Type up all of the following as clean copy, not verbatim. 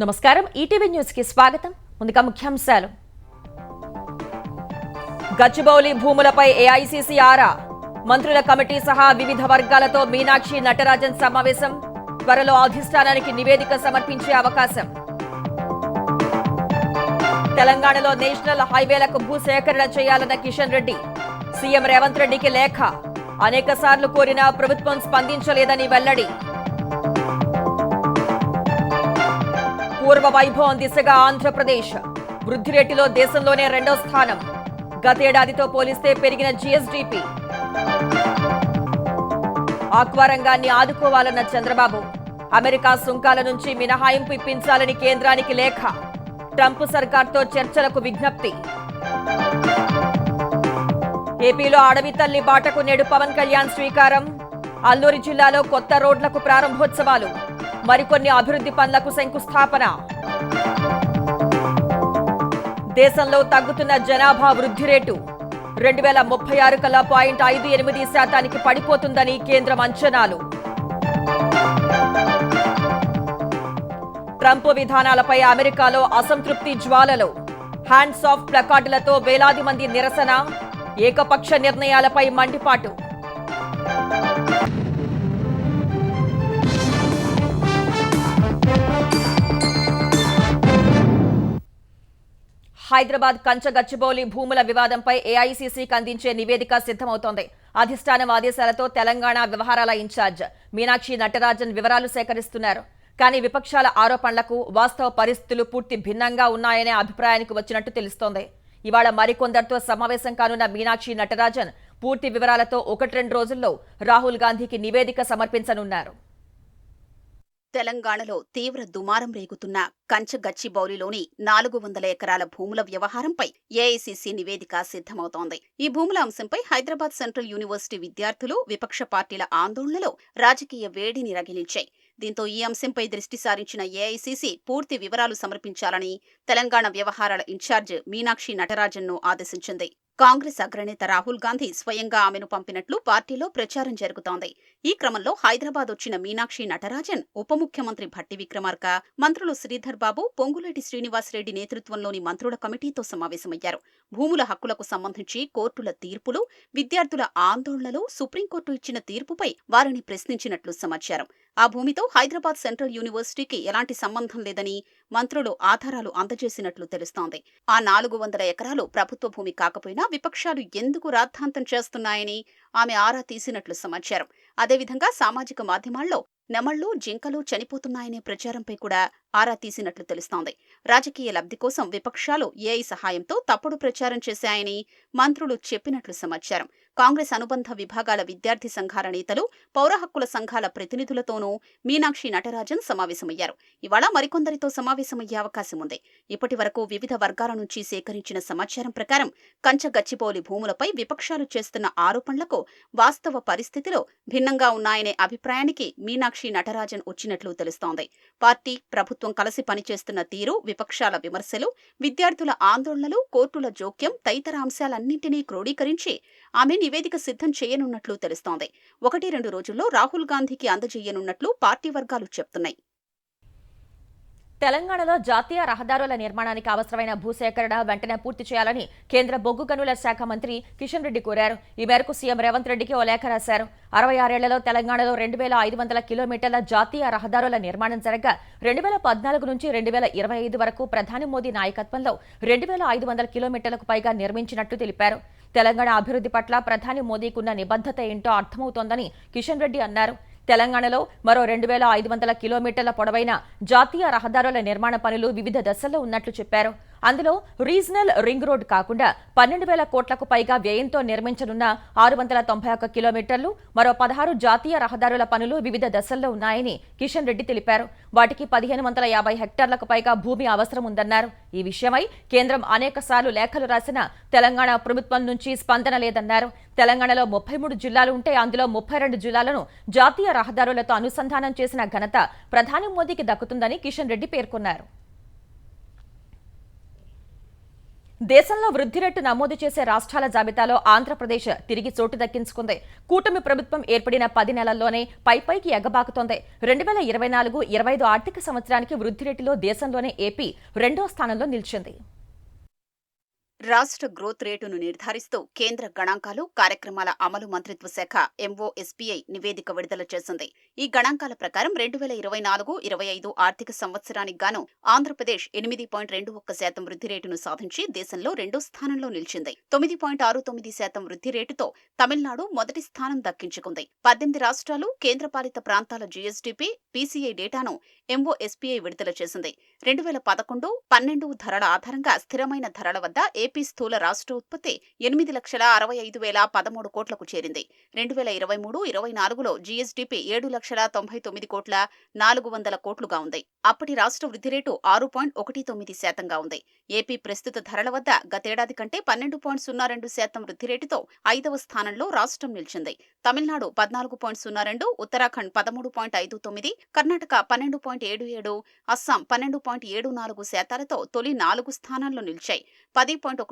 నమస్కారం ETV news కి స్వాగతం. ముందుగా ముఖ్యాంశాలు. గచ్చిబౌలి భూములపై ఏఐసీసీ ఆరా. మంత్రుల కమిటీ సహా వివిధ వర్గాలతో మీనాక్షి నటరాజన్ సమావేశం. త్వరలో అధిష్టానానికి నివేదిక సమర్పించే అవకాశం. తెలంగాణలో నేషనల్ హైవేలకు భూసేకరణ చేయాలన్న కిషన్ రెడ్డి. సీఎం రేవంత్ రెడ్డికి లేఖ. అనేక సార్లు కోరినా ప్రభుత్వం స్పందించలేదని వెల్లడి. పూర్వ వైభవం దిశగా ఆంధ్రప్రదేశ్. వృద్ధి రేటులో దేశంలోనే 2వ స్థానం. గతేడాదితో పోలిస్తే పెరిగిన జీఎస్డీపీ. ఆక్వా రంగాన్ని ఆదుకోవాలన్న చంద్రబాబు. అమెరికా సుంకాల నుంచి మినహాయింపు ఇప్పించాలని కేంద్రానికి లేఖ. ట్రంప్ సర్కార్తో చర్చలకు విజ్ఞప్తి. ఏపీలో అడవి తల్లి బాటకు నేడు పవన్ కళ్యాణ్ శ్రీకారం. అల్లూరి జిల్లాలో కొత్త రోడ్లకు ప్రారంభోత్సవాలు. మరికొన్ని అభివృద్ధి పనులకు శంకుస్థాపన. దేశంలో తగ్గుతున్న జనాభా వృద్ధి రేటు 2036 కల్లా 0.58% పడిపోతుందని కేంద్రం అంచనాలు. ట్రంప్ విధానాలపై అమెరికాలో అసంతృప్తి జ్వాలలు. హ్యాండ్స్ ఆఫ్ ప్లకార్డులతో వేలాది మంది నిరసన. ఏకపక్ష నిర్ణయాలపై మండిపాటు. హైదరాబాద్ కంచగచ్చిబౌలి భూముల వివాదంపై ఏఐసీసీకి అందించే నివేదిక సిద్ధమవుతోంది. అధిష్టానం ఆదేశాలతో తెలంగాణ వ్యవహారాల ఇన్ఛార్జ్ మీనాక్షి నటరాజన్ వివరాలు సేకరిస్తున్నారు. కానీ విపక్షాల ఆరోపణలకు వాస్తవ పరిస్థితులు పూర్తి భిన్నంగా ఉన్నాయనే అభిప్రాయానికి వచ్చినట్టు తెలుస్తోంది. ఇవాళ మరికొందరితో సమావేశం కానున్న మీనాక్షి నటరాజన్ పూర్తి వివరాలతో 1-2 రోజుల్లో రాహుల్ గాంధీకి నివేదిక సమర్పించనున్నారు. తెలంగాణలో తీవ్ర దుమారం రేగుతున్న కంచగచ్చిబౌలిలోని 400 ఎకరాల భూముల వ్యవహారంపై ఏఐసీసీ నివేదిక సిద్ధమవుతోంది. ఈ భూముల అంశంపై హైదరాబాద్ సెంట్రల్ యూనివర్సిటీ విద్యార్థులు, విపక్ష పార్టీల ఆందోళనలో రాజకీయ వేడిని రగిలించాయి. దీంతో ఈ అంశంపై దృష్టి సారించిన ఏఐసీసీ పూర్తి వివరాలు సమర్పించాలని తెలంగాణ వ్యవహారాల ఇన్ఛార్జ్ మీనాక్షి నటరాజన్ను ఆదేశించింది. కాంగ్రెస్ అగ్రనేత రాహుల్ గాంధీ స్వయంగా ఆమెను పంపినట్లు పార్టీలో ప్రచారం జరుగుతోంది. ఈ క్రమంలో హైదరాబాద్ వచ్చిన మీనాక్షి నటరాజన్ ఉప ముఖ్యమంత్రి భట్టి విక్రమార్క, మంత్రులు శ్రీధర్ బాబు, పొంగులేటి శ్రీనివాసరెడ్డి నేతృత్వంలోని మంత్రుల కమిటీతో సమావేశమయ్యారు. భూముల హక్కులకు సంబంధించి కోర్టుల తీర్పులు, విద్యార్థుల ఆందోళనలు, సుప్రీంకోర్టు ఇచ్చిన తీర్పుపై వారిని ప్రశ్నించినట్లు సమాచారం. ఆ భూమితో హైదరాబాద్ సెంట్రల్ యూనివర్సిటీకి ఎలాంటి సంబంధం లేదని మంత్రులు ఆధారాలు అందజేసినట్లు తెలుస్తోంది. ఆ 400 ఎకరాలు ప్రభుత్వ భూమి కాకపోయినా విపక్షాలు ఎందుకు రాద్ధాంతం చేస్తున్నాయని ఆమె ఆరా తీసినట్లు సమాచారం. అదేవిధంగా సామాజిక మాధ్యమాల్లో నెమళ్లు, జింకలు చనిపోతున్నాయనే ప్రచారంపై కూడా ఆరా తీసినట్లు తెలుస్తోంది. రాజకీయ లబ్ధి కోసం విపక్షాలు ఏఐ సహాయంతో తప్పుడు ప్రచారం చేశాయని మంత్రులు చెప్పినట్లు సమాచారం. కాంగ్రెస్ అనుబంధ విభాగాల విద్యార్థి సంఘాల నేతలు, పౌర హక్కుల సంఘాల ప్రతినిధులతోనూ మీనాక్షి నటరాజన్ సమావేశమయ్యారు. ఇవాళ మరికొందరితో సమావేశమయ్యే అవకాశం ఉంది. ఇప్పటి వరకు వివిధ వర్గాల నుంచి సేకరించిన సమాచారం ప్రకారం కంచగచ్చిబౌలి భూములపై విపక్షాలు చేస్తున్న ఆరోపణలకు వాస్తవ పరిస్థితిలో భిన్నంగా ఉన్నాయనే అభిప్రాయానికి మీనాక్షి నటరాజన్ వచ్చినట్లు తెలుస్తోంది. పార్టీ, ప్రభుత్వం కలిసి పనిచేస్తున్న తీరు, విపక్షాల విమర్శలు, విద్యార్థుల ఆందోళనలు, కోర్టుల జోక్యం తదితర అంశాలన్నింటినీ క్రోడీకరించి ఆమె నివేదిక సిద్ధం చేయనున్నట్లు తెలుస్తోంది. 1-2 రోజుల్లో రాహుల్ గాంధీకి అందజేయనున్నట్లు పార్టీ వర్గాలు చెప్తున్నాయి. తెలంగాణలో జాతీయ రహదారుల నిర్మాణానికి అవసరమైన భూసేకరణ వెంటనే పూర్తి చేయాలని కేంద్ర బొగ్గు గనుల శాఖ మంత్రి కిషన్ రెడ్డి కోరారు. ఈ మేరకు సీఎం రేవంత్ రెడ్డికి ఓ లేఖ రాశారు. 66 ఏళ్లలో తెలంగాణలో 2500 కిలోమీటర్ల జాతీయ రహదారుల నిర్మాణం జరగగా 2014 నుంచి 2025 వరకు ప్రధాని మోదీ నాయకత్వంలో 2500 కిలోమీటర్లకు పైగా నిర్మించినట్టు తెలిపారు. తెలంగాణ అభివృద్ధి పట్ల ప్రధాని మోదీకున్న నిబద్ధత ఏంటో అర్థమవుతోందని కిషన్ రెడ్డి అన్నారు. తెలంగాణలో మరో 2500 కిలోమీటర్ల పొడవైన జాతీయ రహదారుల నిర్మాణ పనులు వివిధ దశల్లో ఉన్నట్లు చెప్పారు. అందులో రీజనల్ రింగ్ రోడ్ కాకుండా 12,000 కోట్లకు పైగా వ్యయంతో నిర్మించనున్న 691 కిలోమీటర్లు, మరో 16 జాతీయ రహదారుల పనులు వివిధ దశల్లో ఉన్నాయని కిషన్ రెడ్డి తెలిపారు. వాటికి 1550 హెక్టార్లకు పైగా భూమి అవసరం ఉందన్నారు. ఈ విషయమై కేంద్రం అనేకసార్లు లేఖలు రాసినా తెలంగాణ ప్రభుత్వం నుంచి స్పందన లేదన్నారు. తెలంగాణలో 33 జిల్లాలు ఉంటే అందులో 32 జిల్లాలను జాతీయ రహదారులతో అనుసంధానం చేసిన ఘనత ప్రధాని మోదీకి దక్కుతుందని కిషన్ రెడ్డి పేర్కొన్నారు. దేశంలో వృద్ధి రేటు నమోదు చేసే రాష్ట్రాల జాబితాలో ఆంధ్రప్రదేశ్ తిరిగి చోటు దక్కించుకుంది. కూటమి ప్రభుత్వం ఏర్పడిన 10 నెలల్లోనే పైపైకి ఎగబాకుతోంది. 2024-25 ఆర్థిక సంవత్సరానికి వృద్ధి రేటులో దేశంలోనే ఏపీ 2వ స్థానంలో నిలిచింది. రాష్ట్ర గ్రోత్ రేటును నిర్ధారిస్తూ కేంద్ర గణాంకాలు, కార్యక్రమాల అమలు మంత్రిత్వ శాఖ ఎంఓఎస్పీఐ నివేదిక విడుదల చేసింది. ఈ గణాంకాల ప్రకారం 2024-25 ఆర్థిక సంవత్సరానికి గాను ఆంధ్రప్రదేశ్ 8.21% వృద్ధి రేటును సాధించి దేశంలో 2వ స్థానంలో నిలిచింది. 9.69% వృద్ధి రేటుతో తమిళనాడు మొదటి స్థానం దక్కించుకుంది. 18 రాష్ట్రాలు, కేంద్రపాలిత ప్రాంతాల జీఎస్డీపీ, పీసీఐ డేటాను ఎంఓఎస్పీఐ విడుదల చేసింది. 2011-12 ధరల ఆధారంగా స్థిరమైన ధరల వద్ద ఏపీ స్థూల రాష్ట్ర ఉత్పత్తి 8,65,13 కోట్లకు చేరింది. 2023-24లో జీఎస్డీపీ 7,99,400 కోట్లుగా ఉంది. అప్పటి రాష్ట్ర వృద్ధి రేటు 6.19% ఉంది. ఏపీ ప్రస్తుత ధరల వద్ద గతేడాది కంటే 12.02% వృద్ధి రేటుతో 5వ స్థానంలో రాష్ట్రం నిలిచింది. తమిళనాడు 14.02, ఉత్తరాఖండ్ 13.59, కర్ణాటక 12.77, అస్సాం 12.74%తో తొలి 4 స్థానాల్లో నిలిచాయి. 10.12%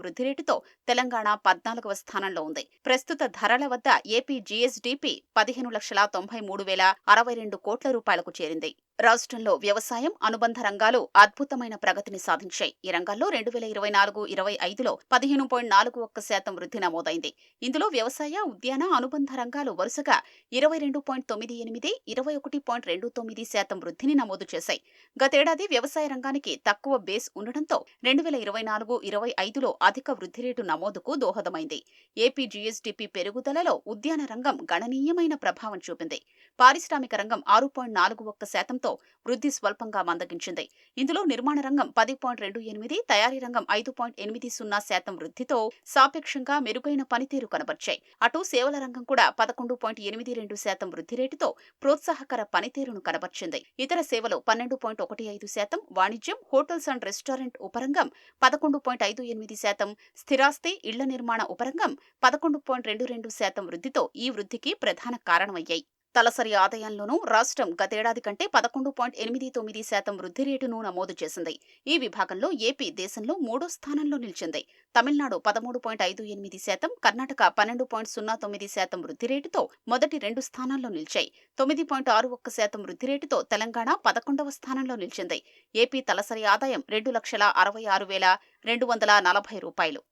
వృద్ధి రేటుతో తెలంగాణ 14వ స్థానంలో ఉంది. ప్రస్తుత ధరల వద్ద ఏపీ జీఎస్డీపీ 15,93,062 కోట్ల రూపాయలకు చేరింది. రాష్ట్రంలో వ్యవసాయం, అనుబంధ రంగాలు అద్భుతమైన ప్రగతిని సాధించాయి. ఈ రంగాల్లో 2024-25లో 15.41% వృద్ధి నమోదైంది. ఇందులో వ్యవసాయ, ఉద్యాన, అనుబంధ రంగాలు వరుసగా 22.98, 21.29% వృద్ధిని నమోదు చేశాయి. గతేడాది వ్యవసాయ రంగానికి తక్కువ బేస్ ఉండటంతో 2024-25లో అధిక వృద్ధి రేటు నమోదుకు దోహదమైంది. ఏపీ జీఎస్డీపీ పెరుగుదలలో ఉద్యాన రంగం గణనీయమైన ప్రభావం చూపింది. పారిశ్రామిక రంగం 6.41%తో వృద్ధి స్వల్పంగా మందగించింది. ఇందులో నిర్మాణ రంగం 10.28, తయారీ రంగం 5.80% వృద్ధితో సాపేక్షంగా మెరుగైన పనితీరు కనబర్చాయి. అటు సేవల రంగం కూడా 11.82% వృద్ధి రేటుతో ప్రోత్సాహకర పనితీరును కనబర్చింది. ఇతర సేవలు 12.15%, వాణిజ్యం, హోటల్స్ అండ్ రెస్టారెంట్ ఉపరంగం 11.58%, స్థిరాస్తి, ఇళ్ల నిర్మాణ ఉపరంగం 11.22% వృద్ధితో ఈ వృద్ధికి ప్రధాన కారణమయ్యాయి. తలసరి ఆదాయంలోనూ రాష్ట్రం గతేడాది కంటే 11.89% వృద్ధి రేటును నమోదు చేసింది. ఈ విభాగంలో ఏపీ దేశంలో 3వ స్థానంలో నిలిచింది. తమిళనాడు 13.58%, కర్ణాటక 12.09% వృద్ధి రేటుతో మొదటి 2 స్థానాల్లో నిలిచాయి. 9.61% వృద్ధి రేటుతో తెలంగాణ 11వ స్థానంలో నిలిచింది. ఏపీ తలసరి ఆదాయం 2,66,240 రూపాయలు.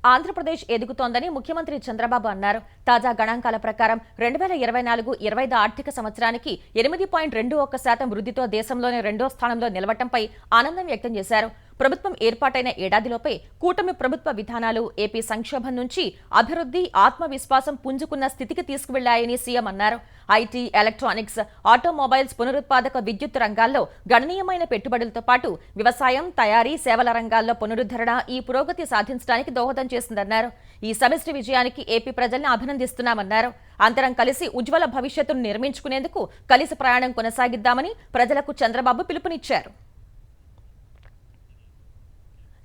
ఆంధ్రప్రదేశ్ ఎదుగుతోందని ముఖ్యమంత్రి చంద్రబాబు అన్నారు. తాజా గణాంకాల ప్రకారం 2024-25 ఆర్థిక సంవత్సరానికి 8.21% వృద్ధితో దేశంలోనే 2వ స్థానంలో నిలవటంపై ఆనందం వ్యక్తం చేశారు. ప్రభుత్వం ఏర్పాటైన ఏడాదిలోపే కూటమి ప్రభుత్వ విధానాలు ఏపీ సంక్షోభం నుంచి అభివృద్ధి, ఆత్మవిశ్వాసం పుంజుకున్న స్థితికి తీసుకువెళ్లాయని సీఎం అన్నారు. ఐటీ, ఎలక్ట్రానిక్స్, ఆటోమొబైల్స్, పునరుత్పాదక విద్యుత్ రంగాల్లో గణనీయమైన పెట్టుబడులతో పాటు వ్యవసాయం, తయారీ, సేవల రంగాల్లో పునరుద్ధరణ ఈ పురోగతి సాధించడానికి దోహదం చేసిందన్నారు. ఈ సమిష్టి విజయానికి ఏపీ ప్రజల్ని అభినందిస్తున్నామన్నారు. అందరం కలిసి ఉజ్వల భవిష్యత్తును నిర్మించుకునేందుకు కలిసి ప్రయాణం కొనసాగిద్దామని ప్రజలకు చంద్రబాబు పిలుపునిచ్చారు.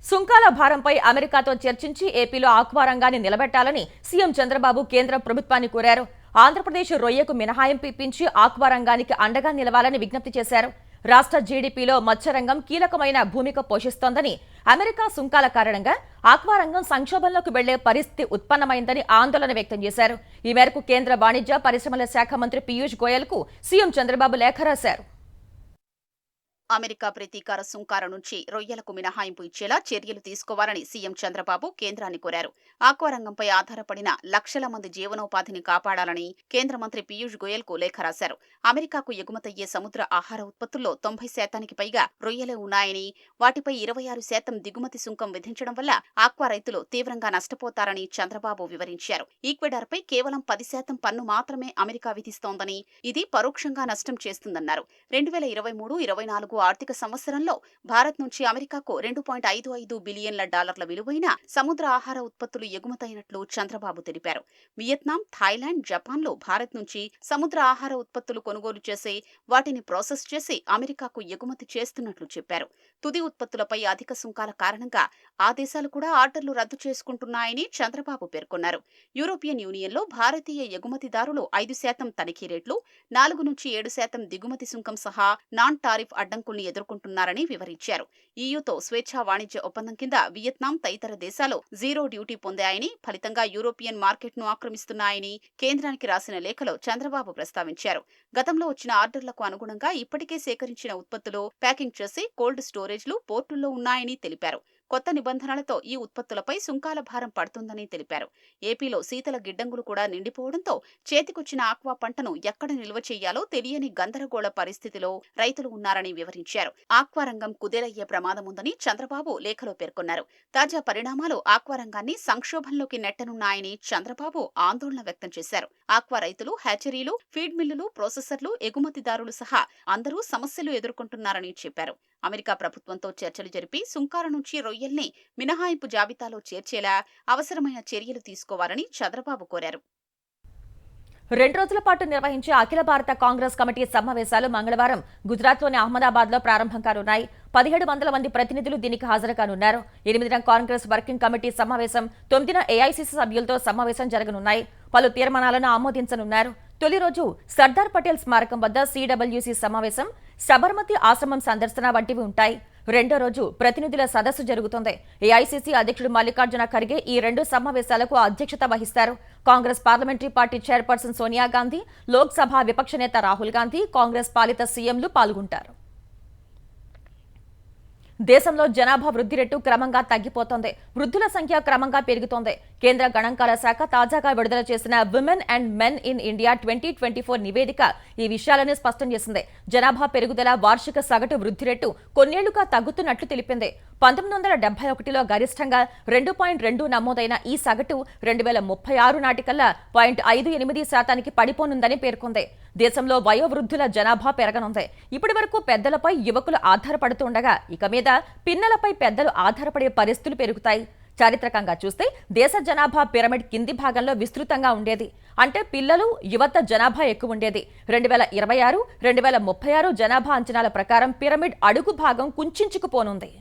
సుంకాల భారంపై అమెరికాతో చర్చించి ఏపీలో ఆక్వా రంగాన్ని నిలబెట్టాలని సీఎం చంద్రబాబు కేంద్ర ప్రభుత్వాన్ని కోరారు. ఆంధ్రప్రదేశ్ రొయ్యకు మినహాయింపు ఇప్పించి ఆక్వా రంగానికి అండగా నిలవాలని విజ్ఞప్తి చేశారు. రాష్ట్ర జీడీపీలో మత్స్యరంగం కీలకమైన భూమిక పోషిస్తోందని, అమెరికా సుంకాల కారణంగా ఆక్వా రంగం సంక్షోభంలోకి వెళ్లే పరిస్థితి ఉత్పన్నమైందని ఆందోళన వ్యక్తం చేశారు. ఈ మేరకు కేంద్ర వాణిజ్య, పరిశ్రమల శాఖ మంత్రి పీయూష్ గోయల్ కు సీఎం చంద్రబాబు లేఖ రాశారు. అమెరికా ప్రతీకార సుంకాల నుంచి రొయ్యలకు మినహాయింపు ఇచ్చేలా చర్యలు తీసుకోవాలని సీఎం చంద్రబాబు కేంద్రాన్ని కోరారు. ఆక్వా రంగంపై ఆధారపడిన లక్షల మంది జీవనోపాధిని కాపాడాలని కేంద్ర మంత్రి పీయూష్ గోయల్ కు లేఖ రాశారు. అమెరికాకు ఎగుమతయ్యే సముద్ర ఆహార ఉత్పత్తుల్లో 90% పైగా రొయ్యలే ఉన్నాయని, వాటిపై 26% దిగుమతి సుంకం విధించడం వల్ల ఆక్వా రైతులు తీవ్రంగా నష్టపోతారని చంద్రబాబు వివరించారు. ఈక్వెడార్పై కేవలం 10% పన్ను మాత్రమే అమెరికా విధిస్తోందని, ఇది పరోక్షంగా నష్టం చేస్తుందన్నారు. 2023-24 ఆర్థిక సంవత్సరంలో భారత్ నుంచి అమెరికాకు $2.55 బిలియన్ల విలువైన సముద్ర ఆహార ఉత్పత్తులు ఎగుమతైనట్లు చంద్రబాబు తెలిపారు. వియత్నాం, థాయిలాండ్, జపాన్లో భారత్ నుంచి సముద్ర ఆహార ఉత్పత్తులు కొనుగోలు చేసి వాటిని ప్రాసెస్ చేసి అమెరికాకు ఎగుమతి చేస్తున్నట్లు చెప్పారు. తుది ఉత్పత్తులపై అధిక సుంకాల కారణంగా ఆ దేశాలు కూడా ఆర్డర్లు రద్దు చేసుకుంటున్నాయని చంద్రబాబు పేర్కొన్నారు. యూరోపియన్ యూనియన్లో భారతీయ ఎగుమతిదారులు 5% తనిఖీ రేట్లు, 4-7% దిగుమతి సుంకం సహా నాన్ టారిఫ్ అడ్డంకులు అడ్డంకుల్ని ఎదుర్కొంటున్నారని వివరించారు. ఈయూతో స్వేచ్ఛా వాణిజ్య ఒప్పందం కింద వియత్నాం తదితర దేశాలు జీరో డ్యూటీ పొందాయని, ఫలితంగా యూరోపియన్ మార్కెట్ను ఆక్రమిస్తున్నాయని కేంద్రానికి రాసిన లేఖలో చంద్రబాబు ప్రస్తావించారు. గతంలో వచ్చిన ఆర్డర్లకు అనుగుణంగా ఇప్పటికే సేకరించిన ఉత్పత్తులు ప్యాకింగ్ చేసి కోల్డ్ స్టోరేజ్లు పోర్టుల్లో ఉన్నాయని తెలిపారు. కొత్త నిబంధనలతో ఈ ఉత్పత్తులపై సుంకాల భారం పడుతుందని తెలిపారు. ఏపీలో శీతల గిడ్డంగులు కూడా నిండిపోవడంతో చేతికొచ్చిన ఆక్వా పంటను ఎక్కడ నిల్వ చేయాలో తెలియని గందరగోళ పరిస్థితిలో రైతులు ఉన్నారని వివరించారు. ఆక్వా రంగం కుదేలయ్యే ప్రమాదముందని చంద్రబాబు లేఖలో పేర్కొన్నారు. తాజా పరిణామాలు ఆక్వా రంగాన్ని సంక్షోభంలోకి నెట్టనున్నాయని చంద్రబాబు ఆందోళన వ్యక్తం చేశారు. ఆక్వా రైతులు, హ్యాచరీలు, ఫీడ్ మిల్లులు, ప్రాసెసర్లు, ఎగుమతిదారులు సహా అందరూ సమస్యలు ఎదుర్కొంటున్నారని చెప్పారు. అమెరికా ప్రభుత్వంతో చర్చలు జరిపి సుంకాల నుంచి రొయ్యల్ని మినహాయింపు జాబితాలో చేర్చేలా అవసరమైన చర్యలు తీసుకోవాలని చంద్రబాబు కోరారు. 2 రోజుల పాటు నిర్వహించే అఖిల భారత కాంగ్రెస్ కమిటీ సమావేశాలు మంగళవారం గుజరాత్లోని అహ్మదాబాద్లో ప్రారంభం కానున్నాయి. 1700 మంది ప్రతినిధులు దీనికి హాజరు కానున్నారు. 8న కాంగ్రెస్ వర్కింగ్ కమిటీ సమావేశం, 9న ఏఐసీసీ సభ్యులతో సమావేశం జరగనున్నాయి. పలు తీర్మానాలను ఆమోదించనున్నారు. తొలి రోజు సర్దార్ పటేల్ స్మారకం వద్ద సిడబ్ల్యూసీ సమావేశం, సబర్మతి ఆశ్రమం సందర్శన వంటివి ఉంటాయి. రెండో రోజు ప్రతినిధుల సదస్సు జరుగుతుంది. ఏఐసీసీ అధ్యక్షుడు మల్లికార్జున ఖర్గే ఈ 2 సమావేశాలకు అధ్యక్షత వహిస్తారు. Congress parliamentary party chairperson Sonia Gandhi, Lok Sabha విపక్ష నేత రాహుల్ గాంధీ, కాంగ్రెస్ పాలిత సీఎంలు పాల్గొంటారు. దేశంలో జనాభా వృద్ధి రేటు క్రమంగా తగ్గిపోతోంది. వృద్ధుల సంఖ్య క్రమంగా పెరుగుతోంది. కేంద్ర గణాంకాల శాఖ తాజాగా విడుదల చేసిన women and men in India 2024 నివేదిక ఈ విషయాలను స్పష్టం చేసింది. జనాభా పెరుగుదల వార్షిక సగటు వృద్ధి రేటు కొన్నేళ్లుగా తగ్గుతున్నట్లు తెలిపింది. 1971లో గరిష్టంగా 2.2 నమోదైన ఈ సగటు 2036 నాటికల్లా 0.58% పడిపోనుందని పేర్కొంది. దేశంలో వయోవృద్ధుల జనాభా పెరగనుంది. ఇప్పటి వరకు పెద్దలపై యువకులు ఆధారపడుతుండగా ఇక మీద పిన్నలపై పెద్దలు ఆధారపడే పరిస్థితులు పెరుగుతాయి. చారిత్రకంగా చూస్తే దేశ జనాభా పిరమిడ్ కింది భాగంలో విస్తృతంగా ఉండేది. అంటే పిల్లలు, యువత జనాభా ఎక్కువ ఉండేది. 2026, 2036 జనాభా అంచనాల ప్రకారం పిరమిడ్ అడుగు భాగం కుంచుకుపోనుంది.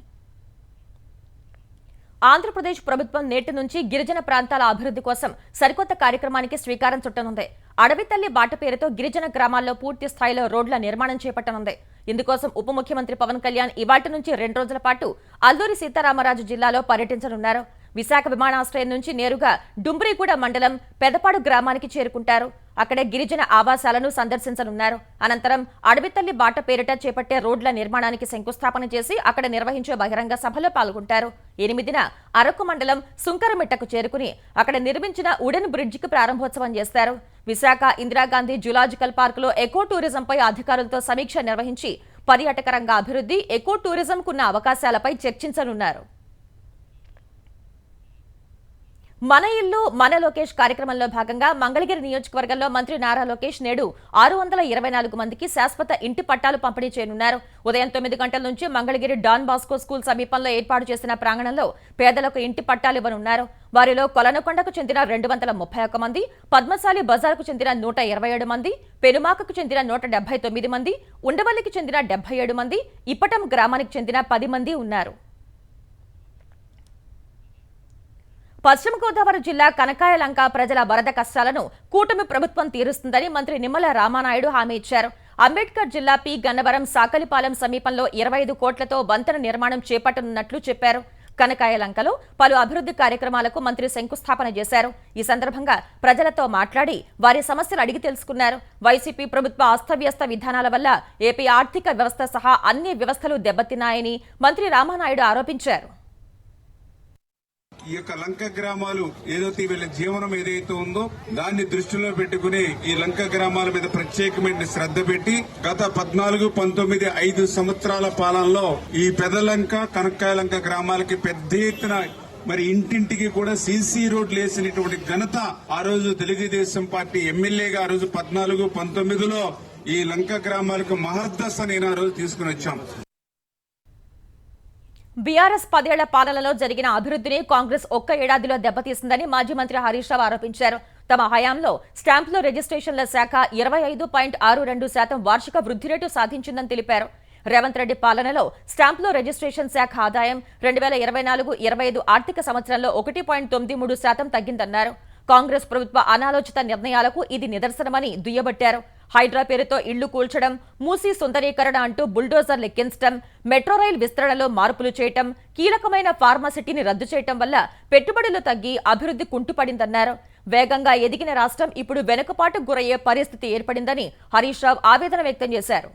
ఆంధ్రప్రదేశ్ ప్రభుత్వం నేటి నుంచి గిరిజన ప్రాంతాల అభివృద్ధి కోసం సరికొత్త కార్యక్రమానికి శ్రీకారం చుట్టనుంది. అడవి తల్లి బాట పేరుతో గిరిజన గ్రామాల్లో పూర్తి స్థాయిలో రోడ్ల నిర్మాణం చేపట్టనుంది. ఇందుకోసం ఉప ముఖ్యమంత్రి పవన్ కళ్యాణ్ ఇవాటి నుంచి 2 రోజుల పాటు అల్లూరి సీతారామరాజు జిల్లాలో పర్యటించనున్నారు. విశాఖ విమానాశ్రయం నుంచి నేరుగా డుంబ్రిగూడ మండలం పెదపాడు గ్రామానికి చేరుకుంటారు. అక్కడే గిరిజన ఆవాసాలను సందర్శించనున్నారు. అనంతరం అడవితల్లి బాట పేరిట చేపట్టే రోడ్ల నిర్మాణానికి శంకుస్థాపన చేసి అక్కడ నిర్వహించే బహిరంగ సభలో పాల్గొంటారు. 8న అరకు మండలం సుంకరమిట్టకు చేరుకుని అక్కడ నిర్మించిన ఉడెన్ బ్రిడ్జికి ప్రారంభోత్సవం చేస్తారు. విశాఖ ఇందిరాగాంధీ జులాజికల్ పార్కులో ఎకో టూరిజంపై అధికారులతో సమీక్ష నిర్వహించి పర్యాటక రంగ అభివృద్ధి, ఎకో టూరిజంకున్న అవకాశాలపై చర్చించనున్నారు. మన ఇల్లు మన లోకేష్ కార్యక్రమంలో భాగంగా మంగళగిరి నియోజకవర్గంలో మంత్రి నారా లోకేష్ నేడు 624 మందికి శాశ్వత ఇంటి పట్టాలు పంపిణీ చేయనున్నారు. ఉదయం 9 గంటల నుంచి మంగళగిరి డాన్ బాస్కో స్కూల్ సమీపంలో ఏర్పాటు చేసిన ప్రాంగణంలో పేదలకు ఇంటి పట్టాలు ఇవ్వనున్నారు. వారిలో కొలనకొండకు చెందిన 231 మంది, పద్మశాలి బజార్కు చెందిన 127 మంది, పెనుమాకకు చెందిన 179 మంది, ఉండవల్లికి చెందిన 77 మంది, ఇప్పటం గ్రామానికి చెందిన 10 మంది ఉన్నారు. పశ్చిమ గోదావరి జిల్లా కనకాయలంక ప్రజల వరద కష్టాలను కూటమి ప్రభుత్వం తీరుస్తుందని మంత్రి నిమ్మల రామానాయుడు హామీ ఇచ్చారు. అంబేద్కర్ జిల్లా పి గన్నవరం సాకలిపాలెం సమీపంలో 25 కోట్లతో వంతెన నిర్మాణం చేపట్టనున్నట్లు చెప్పారు. కనకాయలంకలో పలు అభివృద్ధి కార్యక్రమాలకు మంత్రి శంకుస్థాపన చేశారు. ఈ సందర్భంగా ప్రజలతో మాట్లాడి వారి సమస్యలు అడిగి తెలుసుకున్నారు. వైసీపీ ప్రభుత్వ అస్తవ్యస్త విధానాల వల్ల ఏపీ ఆర్థిక వ్యవస్థ సహా అన్ని వ్యవస్థలు దెబ్బతిన్నాయని మంత్రి రామానాయుడు ఆరోపించారు. ఈ యొక్క లంక గ్రామాలు ఏదైతే వీళ్ళ జీవనం ఏదైతే ఉందో దాన్ని దృష్టిలో పెట్టుకుని ఈ లంక గ్రామాల మీద ప్రత్యేకమైన శ్రద్ధ పెట్టి గత 14, 19, 5 సంవత్సరాల పాలనలో ఈ పెదలంక, కనకాయలంక గ్రామాలకి పెద్ద ఎత్తున మరి ఇంటింటికి కూడా సీసీ రోడ్లు వేసినటువంటి ఘనత ఆ రోజు తెలుగుదేశం పార్టీ ఎమ్మెల్యేగా ఆ రోజు 14, 19లో ఈ లంక గ్రామాలకు మహర్దశ నేను ఆ రోజు తీసుకుని వచ్చాం. బీఆర్ఎస్ 10 ఏళ్ల పాలనలో జరిగిన అభివృద్ధిని కాంగ్రెస్ ఒక్క ఏడాదిలో దెబ్బతీసిందని మాజీ మంత్రి హరీష్ రావు ఆరోపించారు. తమ హయాంలో స్టాంపుల రిజిస్ట్రేషన్ల శాఖ 25.62% వార్షిక వృద్ధి రేటు సాధించిందని తెలిపారు. రేవంత్ రెడ్డి పాలనలో స్టాంపుల రిజిస్ట్రేషన్ శాఖ ఆదాయం 2024-25 ఆర్థిక సంవత్సరంలో 1.93% తగ్గిందన్నారు. కాంగ్రెస్ ప్రభుత్వ అనాలోచిత నిర్ణయాలకు ఇది నిదర్శనమని దుయ్యబట్టారు. హైడ్రా పేరుతో ఇళ్లు కూల్చడం, మూసీ సుందరీకరణ అంటూ బుల్డోజర్లు ఎక్కించడం, మెట్రో రైల్ విస్తరణలో మార్పులు చేయటం, కీలకమైన ఫార్మాసిటీని రద్దు చేయటం వల్ల పెట్టుబడులు తగ్గి అభివృద్ధి కుంటుపడిందన్నారు. వేగంగా ఎదిగిన రాష్ట్రం ఇప్పుడు వెనుకపాటుకు గురయ్యే పరిస్థితి ఏర్పడిందని హరీష్ రావు ఆవేదన వ్యక్తం చేశారు.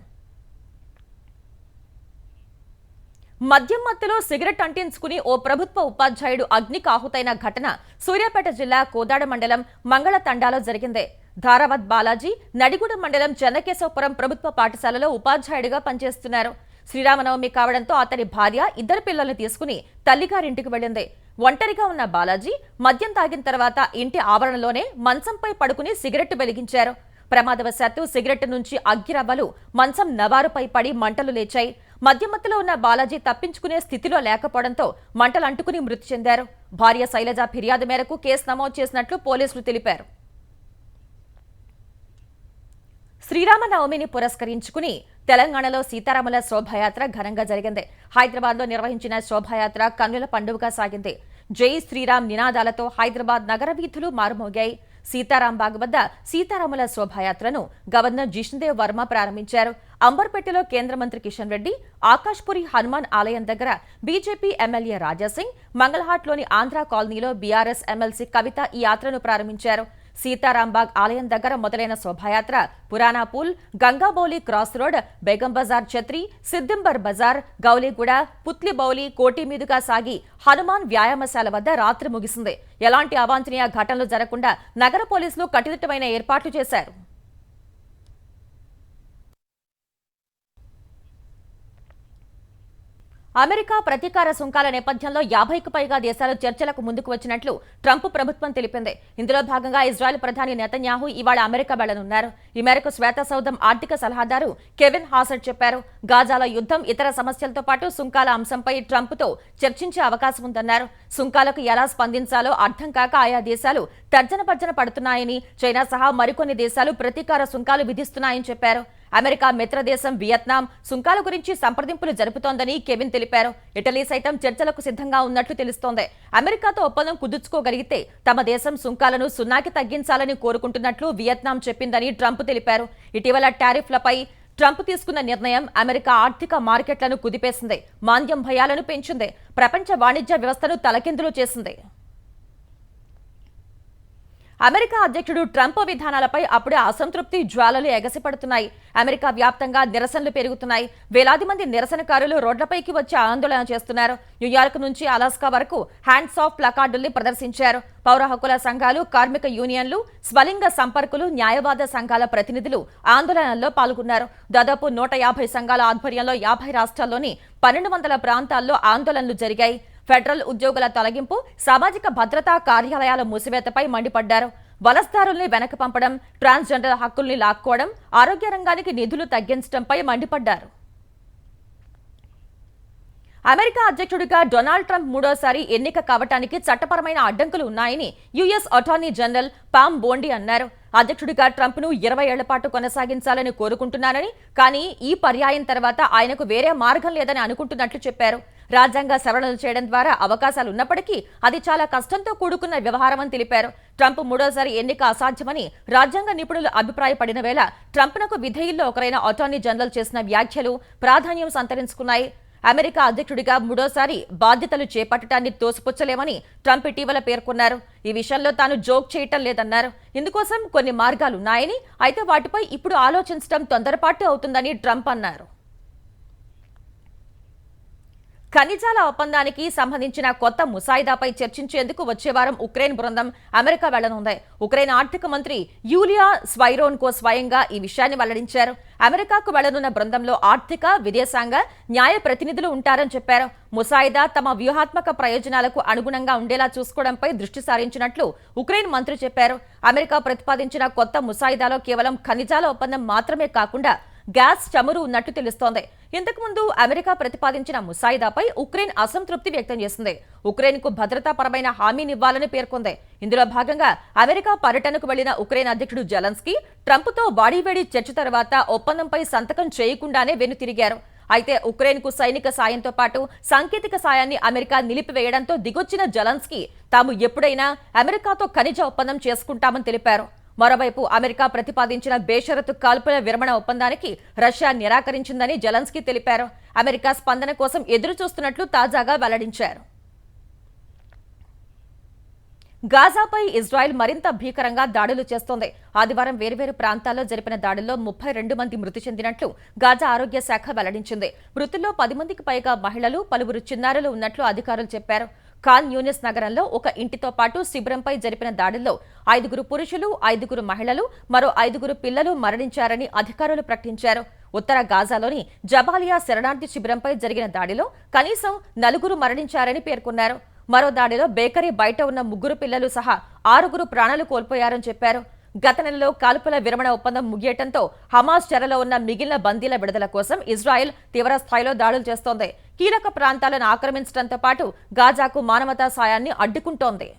మద్యం మత్తులో సిగరెట్ అంటించుకుని ఓ ప్రభుత్వ ఉపాధ్యాయుడు అగ్నికి ఆహుతైన ఘటన సూర్యాపేట జిల్లా కోదాడ మండలం మంగళ తండాలో జరిగింది. ధారావత్ బాలాజీ నడిగూడెం మండలం చెన్నకేశవపురం ప్రభుత్వ పాఠశాలలో ఉపాధ్యాయుడిగా పనిచేస్తున్నారు. శ్రీరామనవమి కావడంతో అతని భార్య 2 పిల్లల్ని తీసుకుని తల్లిగారింటికి వెళ్లింది. ఒంటరిగా ఉన్న బాలాజీ మద్యం తాగిన తర్వాత ఇంటి ఆవరణలోనే మంచంపై పడుకుని సిగరెట్ వెలిగించారు. ప్రమాదవశాత్తు సిగరెట్ నుంచి అగ్గిరవ్వలు మంచం నవారుపై పడి మంటలు లేచాయి. మధ్యమత్తులో ఉన్న బాలాజీ తప్పించుకునే స్థితిలో లేకపోవడంతో మంటలు అంటుకుని మృతి చెందారు. భార్య శైలజ ఫిర్యాదు మేరకు కేసు నమోదు చేసినట్లు పోలీసులు తెలిపారు. శ్రీరామనవమిని పురస్కరించుకుని తెలంగాణలో సీతారాముల శోభాయాత్ర ఘనంగా జరిగింది. హైదరాబాద్లో నిర్వహించిన శోభాయాత్ర కన్నుల పండుగగా సాగింది. జై శ్రీరామ్ నినాదాలతో హైదరాబాద్ నగర వీధులు మారుమోగాయి. సీతారాంబాగ్ వద్ద సీతారాముల శోభాయాత్రను గవర్నర్ జిష్ణుదేవ్ వర్మ ప్రారంభించారు. అంబర్పేటలో కేంద్ర మంత్రి కిషన్ రెడ్డి, ఆకాష్పురి హనుమాన్ ఆలయం దగ్గర బీజేపీ ఎమ్మెల్యే రాజాసింగ్, మంగళహాట్లోని ఆంధ్ర కాలనీలో బీఆర్ఎస్ ఎమ్మెల్సీ కవిత ఈ యాత్రను ప్రారంభించారు. సీతారాంబాగ్ ఆలయం దగ్గర మొదలైన శోభాయాత్ర పురాణాపూల్, గంగాబౌలి క్రాస్ రోడ్, బేగం బజార్ ఛత్రి, సిద్దింబర్ బజార్, గౌలీగూడ, పుత్లిబౌలి, కోటి మీదుగా సాగి హనుమాన్ వ్యాయామశాల వద్ద రాత్రి ముగిసింది. ఎలాంటి అవాంఛనీయ ఘటనలు జరగకుండా నగర పోలీసులు కట్టుదిట్టమైన ఏర్పాట్లు చేశారు. అమెరికా ప్రతీకార సుంకాల నేపథ్యంలో 50కు పైగా దేశాలు చర్చలకు ముందుకు వచ్చినట్లు ట్రంప్ ప్రభుత్వం తెలిపింది. ఇందులో భాగంగా ఇజ్రాయెల్ ప్రధాని నెతన్యాహు ఇవాళ అమెరికా వెళ్లనున్నారు. ఈ మేరకు శ్వేతసౌధం ఆర్థిక సలహాదారు కెవిన్ హాసెట్ చెప్పారు. గాజాల యుద్ధం, ఇతర సమస్యలతో పాటు సుంకాల అంశంపై ట్రంప్తో చర్చించే అవకాశం ఉందన్నారు. సుంకాలకు ఎలా స్పందించాలో అర్థం కాక ఆయా దేశాలు తర్జనభర్జన పడుతున్నాయని, చైనా సహా మరికొన్ని దేశాలు ప్రతీకార సుంకాలు విధిస్తున్నాయని చెప్పారు. అమెరికా మిత్రదేశం వియత్నాం సుంకాల గురించి సంప్రదింపులు జరుపుతోందని కెవిన్ తెలిపారు. ఇటలీ సైతం చర్చలకు సిద్ధంగా ఉన్నట్లు తెలుస్తోంది. అమెరికాతో ఒప్పందం కుదుర్చుకోగలిగితే తమ దేశం సుంకాలను 0కి తగ్గించాలని కోరుకుంటున్నట్లు వియత్నాం చెప్పిందని ట్రంప్ తెలిపారు. ఇటీవల టారిఫ్లపై ట్రంప్ తీసుకున్న నిర్ణయం అమెరికా ఆర్థిక మార్కెట్లను కుదిపేసింది. మాంద్యం భయాలను పెంచింది. ప్రపంచ వాణిజ్య వ్యవస్థను తలకిందులు చేసింది. అమెరికా అధ్యక్షుడు ట్రంప్ విధానాలపై అప్పుడే అసంతృప్తి జ్వాలలు ఎగసిపడుతున్నాయి. అమెరికా వ్యాప్తంగా నిరసనలు పెరుగుతున్నాయి. వేలాది మంది నిరసనకారులు రోడ్లపైకి వచ్చి ఆందోళన చేస్తున్నారు. న్యూయార్క్ నుంచి అలాస్కా వరకు హ్యాండ్స్ ఆఫ్ ప్లకార్డుల్ని ప్రదర్శించారు. పౌర హక్కుల సంఘాలు, కార్మిక యూనియన్లు, స్వలింగ సంపర్కులు, న్యాయవాద సంఘాల ప్రతినిధులు ఆందోళనల్లో పాల్గొన్నారు. దాదాపు 150 సంఘాల ఆధ్వర్యంలో 50 రాష్ట్రాల్లోని 1200 ప్రాంతాల్లో ఆందోళనలు జరిగాయి. ఫెడరల్ ఉద్యోగుల తొలగింపు, సామాజిక భద్రతా కార్యాలయాల మూసివేతపై మండిపడ్డారు. వలసదారుల్ని వెనక్కి పంపడం, ట్రాన్స్జెండర్ హక్కుల్ని లాక్కోవడం, ఆరోగ్య రంగానికి నిధులు తగ్గించడంపై మండిపడ్డారు. అమెరికా అధ్యక్షుడిగా డొనాల్డ్ ట్రంప్ మూడోసారి ఎన్నిక కావటానికి చట్టపరమైన అడ్డంకులు ఉన్నాయని యుఎస్ అటార్నీ జనరల్ పామ్ బోండి అన్నారు. అధ్యక్షుడిగా ట్రంప్ను 20 ఏళ్ల పాటు కొనసాగించాలని కోరుకుంటున్నానని, కానీ ఈ పర్యాయం తర్వాత ఆయనకు వేరే మార్గం లేదని అనుకుంటున్నట్లు చెప్పారు. రాజ్యాంగ సవరణలు చేయడం ద్వారా అవకాశాలు ఉన్నప్పటికీ అది చాలా కష్టంతో కూడుకున్న వ్యవహారమని తెలిపారు. ట్రంప్ మూడోసారి ఎన్నిక అసాధ్యమని రాజ్యాంగ నిపుణులు అభిప్రాయపడిన వేళ ట్రంప్నకు విధేయుల్లో ఒకరైన అటార్నీ జనరల్ చేసిన వ్యాఖ్యలు ప్రాధాన్యం సంతరించుకున్నాయి. అమెరికా అధ్యక్షుడిగా మూడోసారి బాధ్యతలు చేపట్టడాన్ని తోసిపుచ్చలేమని ట్రంప్ ఇటీవల పేర్కొన్నారు. ఈ విషయంలో తాను జోక్ చేయటం లేదన్నారు. ఇందుకోసం కొన్ని మార్గాలున్నాయని, అయితే వాటిపై ఇప్పుడు ఆలోచించడం తొందరపాటు అవుతుందని ట్రంప్ అన్నారు. ఖనిజాల ఒప్పందానికి సంబంధించిన కొత్త ముసాయిదాపై చర్చించేందుకు వచ్చే వారం ఉక్రెయిన్ బృందం అమెరికా వెళ్లనుంది. ఉక్రెయిన్ ఆర్థిక మంత్రి యూలియా స్వైరోన్కో స్వయంగా ఈ విషయాన్ని వెల్లడించారు. అమెరికాకు వెళ్లనున్న బృందంలో ఆర్థిక, విదేశాంగ, న్యాయ ప్రతినిధులు ఉంటారని చెప్పారు. ముసాయిదా తమ వ్యూహాత్మక ప్రయోజనాలకు అనుగుణంగా ఉండేలా చూసుకోవడంపై దృష్టి సారించినట్లు ఉక్రెయిన్ మంత్రి చెప్పారు. అమెరికా ప్రతిపాదించిన కొత్త ముసాయిదాలో కేవలం ఖనిజాల ఒప్పందం మాత్రమే కాకుండా గ్యాస్, చమురు ఉన్నట్టు తెలుస్తోంది. ఇంతకుముందు అమెరికా ప్రతిపాదించిన ముసాయిదాపై ఉక్రెయిన్ అసంతృప్తి వ్యక్తం చేసింది. ఉక్రెయిన్కు భద్రతాపరమైన హామీనివ్వాలని పేర్కొంది. ఇందులో భాగంగా అమెరికా పర్యటనకు వెళ్లిన ఉక్రెయిన్ అధ్యక్షుడు జెలెన్స్కీ ట్రంప్తో వాడివేడి చర్చ తర్వాత ఒప్పందంపై సంతకం చేయకుండానే వెనుతిరిగారు. అయితే ఉక్రెయిన్కు సైనిక సాయంతో పాటు సాంకేతిక సాయాన్ని అమెరికా నిలిపివేయడంతో దిగొచ్చిన జెలెన్స్కీ తాము ఎప్పుడైనా అమెరికాతో ఖనిజ ఒప్పందం చేసుకుంటామని తెలిపారు. మరోవైపు అమెరికా ప్రతిపాదించిన బేషరతు కాల్పుల విరమణ ఒప్పందానికి రష్యా నిరాకరించిందని జెలెన్స్కీ తెలిపారు. అమెరికా స్పందన కోసం ఎదురు చూస్తున్నట్లు తాజాగా వెల్లడించారు. గాజాపై ఇజ్రాయెల్ మరింత భీకరంగా దాడులు చేస్తోంది. ఆదివారం వేర్వేరు ప్రాంతాల్లో జరిపిన దాడుల్లో 32 మంది మృతి చెందినట్లు గాజా ఆరోగ్య శాఖ వెల్లడించింది. మృతుల్లో 10 మందికి పైగా మహిళలు, పలువురు చిన్నారులు ఉన్నట్లు అధికారులు చెప్పారు. ఖాన్ యూనిస్ నగరంలో ఒక ఇంటితో పాటు శిబిరంపై జరిపిన దాడుల్లో 5 పురుషులు, 5 మహిళలు, మరో 5 పిల్లలు మరణించారని అధికారులు ప్రకటించారు. ఉత్తర గాజాలోని జబాలియా శరణార్థి శిబిరంపై జరిగిన దాడిలో కనీసం 4 మరణించారని పేర్కొన్నారు. మరో దాడిలో బేకరీ బయట ఉన్న 3 పిల్లలు సహా 6 ప్రాణాలు కోల్పోయారని చెప్పారు. గత నెలలో కాల్పుల విరమణ ఒప్పందం ముగియటంతో హమాస్ చెరలో ఉన్న మిగిలిన బందీల విడుదల కోసం ఇజ్రాయెల్ తీవ్ర స్థాయిలో దాడులు చేస్తోంది. కీలక ప్రాంతాలను ఆక్రమించడంతో పాటు గాజాకు మానవతా సాయాన్ని అడ్డుకుంటోంది.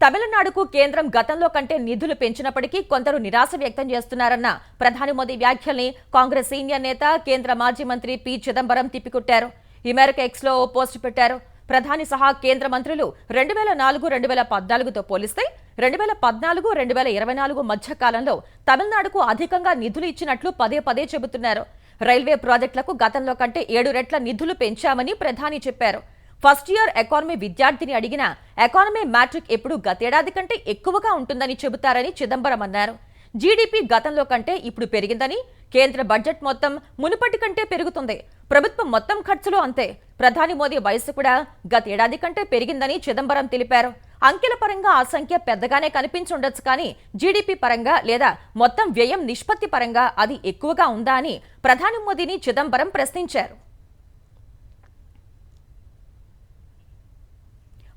తమిళనాడుకు కేంద్రం గతంలో కంటే నిధులు పెంచినప్పటికీ కొందరు నిరాశ వ్యక్తం చేస్తున్నారన్న ప్రధాని మోదీ వ్యాఖ్యల్ని కాంగ్రెస్ సీనియర్ నేత, కేంద్ర మాజీ మంత్రి పి చిదంబరం తిప్పికొట్టారు. ఈ మేరకు ఎక్స్లో ఓ పోస్టు పెట్టారు. ప్రధాని సహా కేంద్ర మంత్రులు 2004-2014తో పోలిస్తే 2014-2024 మధ్య కాలంలో తమిళనాడుకు అధికంగా నిధులు ఇచ్చినట్లు పదే చెబుతున్నారు. రైల్వే ప్రాజెక్టులకు గతంలో కంటే 7 రెట్ల నిధులు పెంచామని ప్రధాని చెప్పారు. ఫస్ట్ ఇయర్ ఎకానమీ విద్యార్థిని అడిగిన ఎకానమీ మ్యాట్రిక్ ఎప్పుడు గతేడాది కంటే ఎక్కువగా ఉంటుందని చెబుతారని చిదంబరం అన్నారు. జీడీపీ గతంలో కంటే ఇప్పుడు పెరిగిందని, కేంద్ర బడ్జెట్ మొత్తం మునుపటి కంటే పెరుగుతుంది. ప్రభుత్వం మొత్తం ఖర్చులు అంతే. ప్రధాని మోదీ వయసు కూడా గతేడాది కంటే పెరిగిందని చిదంబరం తెలిపారు. అంకెల పరంగా ఆ సంఖ్య పెద్దగానే కనిపించుండొచ్చు, కానీ జీడీపీ పరంగా లేదా మొత్తం వ్యయం నిష్పత్తి పరంగా అది ఎక్కువగా ఉందా అని ప్రధాని మోదీని చిదంబరం ప్రశ్నించారు.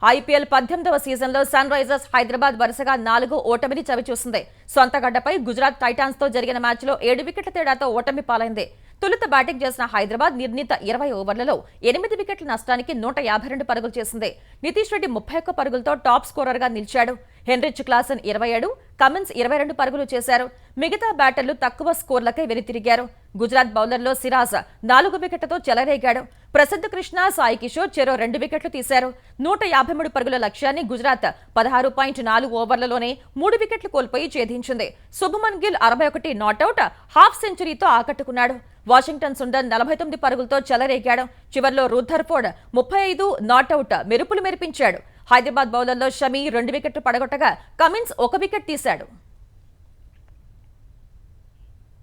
ఐపీఎల్ 18వ సీజన్లో సన్ రైజర్స్ హైదరాబాద్ వరుసగా 4 ఓటమిని చవిచూసింది. సొంత గడ్డపై గుజరాత్ టైటాన్స్ తో జరిగిన మ్యాచ్లో 7 వికెట్ల తేడాతో ఓటమి పాలైంది. తొలుత బ్యాటింగ్ చేసిన హైదరాబాద్ నిర్ణీత 20 ఓవర్లలో 8 వికెట్ల నష్టానికి 152 పరుగులు చేసింది. నితీష్ రెడ్డి 31 పరుగులతో టాప్ స్కోరర్గా నిలిచాడు. హెన్రిచ్ క్లాసన్ 27, కమిన్స్ 22 పరుగులు చేశారు. మిగతా బ్యాటర్లు తక్కువ స్కోర్లకై వెనుతిరిగారు. గుజరాత్ బౌలర్లో సిరాజ్ 4 వికెట్లతో చెలరేగాడు. ప్రసిద్ధ కృష్ణ, సాయి కిషోర్ చెరో 2 వికెట్లు తీశారు. 153 పరుగుల లక్ష్యాన్ని గుజరాత్ 16.4 ఓవర్లలోనే 3 వికెట్లు కోల్పోయి ఛేదించింది. శుభమన్ గిల్ 61 నాటౌట్, హాఫ్ సెంచరీతో ఆకట్టుకున్నాడు. వాషింగ్టన్ సుందర్ 49 పరుగులతో చెలరేగాడు. చివర్లో రూథర్ఫోర్డ్ 35 నాటౌట్ మెరుపులు మెరిపించాడు. హైదరాబాద్ బౌలర్లో షమీ 2 వికెట్లు పడగొట్టగా కమిన్స్ 1 వికెట్ తీశాడు.